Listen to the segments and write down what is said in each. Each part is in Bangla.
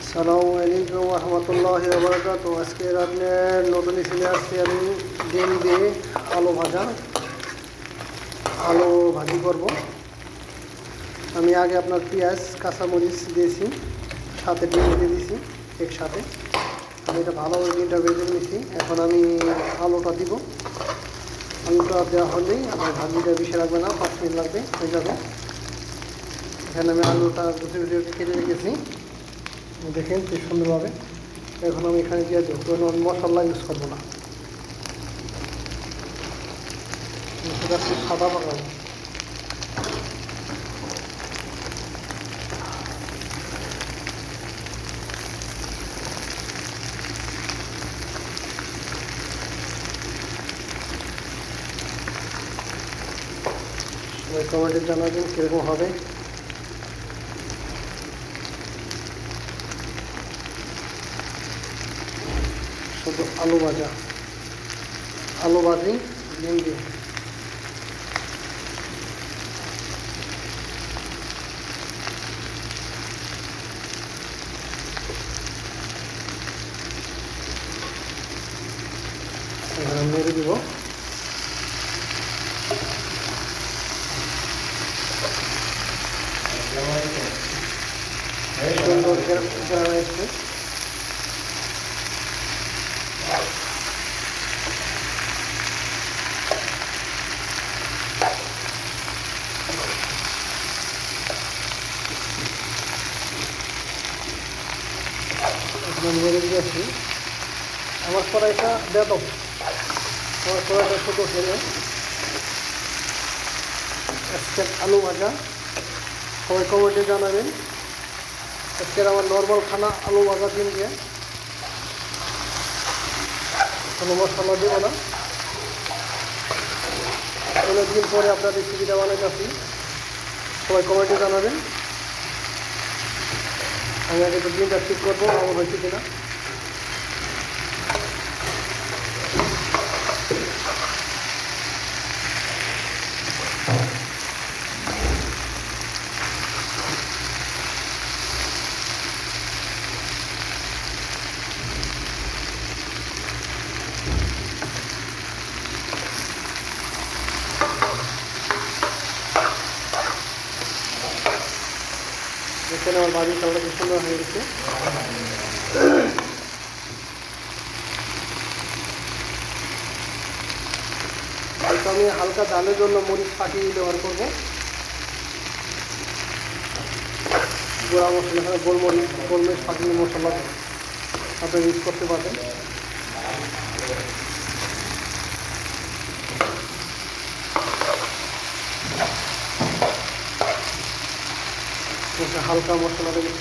আসসালামু আলাইকুম রহমতুল্লাহি ওয়া বারাকাতুহু। আজকে রাতের নতুন রেসিপি আসছে। আমি ডিম দিয়ে আলু ভাজি করব। আমি আগে আপনার পেঁয়াজ কাঁচামরিচ দিয়েছি, সাথে ডিম দিয়ে দিয়েছি একসাথে। আমি এটা ভালোভাবে ডিমটা ভেজে নিয়েছি। এখন আমি আলুটা দিব। আলুটা দেওয়া হলেই আমার ভাজিটা বেশি লাগবে না, 5 মিনিট লাগবে, হয়ে যাবে। এখানে আমি আলুটা গুছিয়ে গুছিয়ে কেটে রেখেছি, দেখেন কি সুন্দরভাবে। এখন আমি এখানে দিয়ে দেবো, কোনো মশলা ইউজ করবো না, সেটা একটু সাদা পাকাবো। সবাই কমেন্টে জানাবেন কীরকম হবে। শুধু আলু ভাজি ডিম দিয়ে। এখানে মেরে দিব। সুন্দর গ্রাম এসছে। মেরে দিয়েছি। আমার কড়াইটা দেব, আমার কড়াইটা ছোটো ফেলে আজকে আলু ভাজা। সবাই কমেন্টে জানাবেন। আজকের আমার নর্মাল খানা আলু ভাজা ডিম দিয়ে, কোনো মশলা দেবো না। অনেকদিন পরে আপনার রেসিপিটা বানাইতেছি, সবাই কমেন্টে জানাবেন। আমি আগে তো ডিমটা ঠিক করবো আমার হয়েছে কিনা। দেখেন আমার বাড়ির কালারটা খুব সুন্দর হয়ে গেছে। হয়তো আমি হালকা ডালের জন্য মরিচ ফাটিয়ে ব্যবহার করবো। গোড়া মশলা, এখানে গোলমরিচ ফাটিয়ে মশলা আপনারা ইউজ করতে পারবেন। হালকা মশলা দেবে।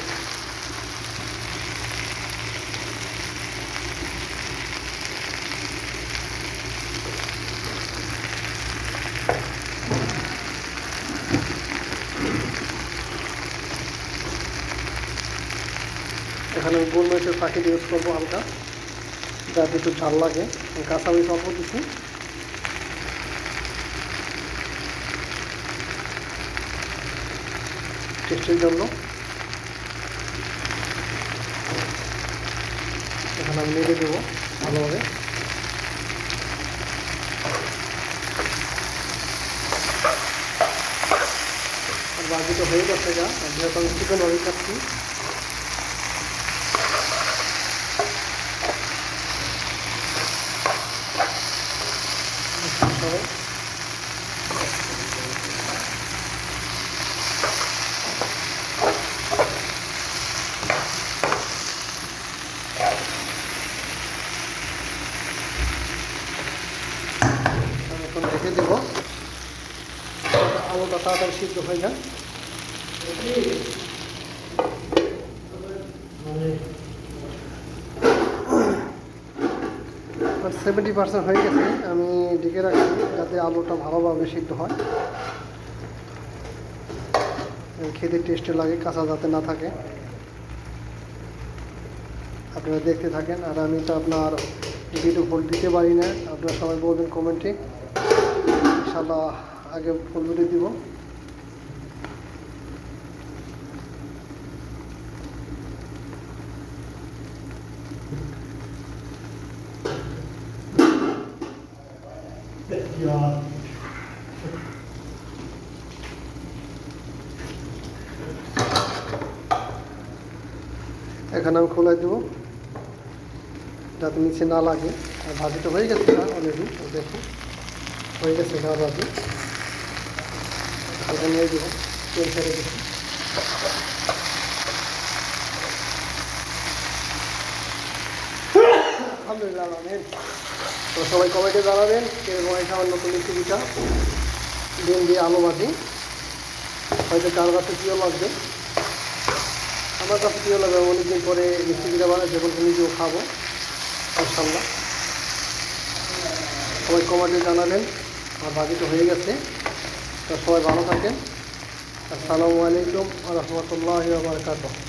এখানে গোলমরিচের প্যাকেট ইউজ করবো হালকা, যাতে একটু ঝাল লাগে। কাঁচামরিচ অল্প দিচ্ছি। টেস্টের জন্য এখানে আমি নেড়ে দেবো ভালোভাবে। বাকিটা হয়ে গেছে গা, যেহেতু আমি চিকেন অয়েল খাচ্ছি। এখন রেখে দেব, আলুটা তাড়াতাড়ি সিদ্ধ হয়ে যায়। 70% হয়ে গেছে। আমি ঢেকে রাখছি যাতে আলুটা ভালোভাবে সিদ্ধ হয়, খেতে টেস্টে লাগে, কাঁচা যাতে না থাকে। আপনারা দেখতে থাকেন। আর আমি তো আপনার ভিডিও ফুল দিতে পারি না, আপনারা সবাই বলবেন কমেন্টে, ইনশাআল্লাহ আগে ফুল ভিডিও দিব। এখানে আমি খোলাই দেবো যাতে নিচে না লাগে। আর ভাজিটা হয়ে গেছে না অলরেডি, দেখুন হয়ে গেছে এখানে ভাজি। এখানে নিয়ে দেবো, তেল ছেড়ে দেবো। আলহামদুলিল্লাহ আমিন। তো সবাই কমেন্টে জানাবেন এরকম একটা আমার নতুন রেসিপিটা, ডিম দিয়ে আলু ভাজি। হয়তো কার কাছে প্রিয় লাগবে, আমার কাছে প্রিয় লাগবে। অনেকদিন পরে রেসিপিটা বানাই, যখন নিজেও খাবো ইনশাল্লাহ। সবাই কমেন্টে জানাবেন। আর ভাজিটা হয়ে গেছে। তো সবাই ভালো থাকেন। আসসালামু আলাইকুম ওয়া রাহমাতুল্লাহি ওয়া বারাকাতুহু।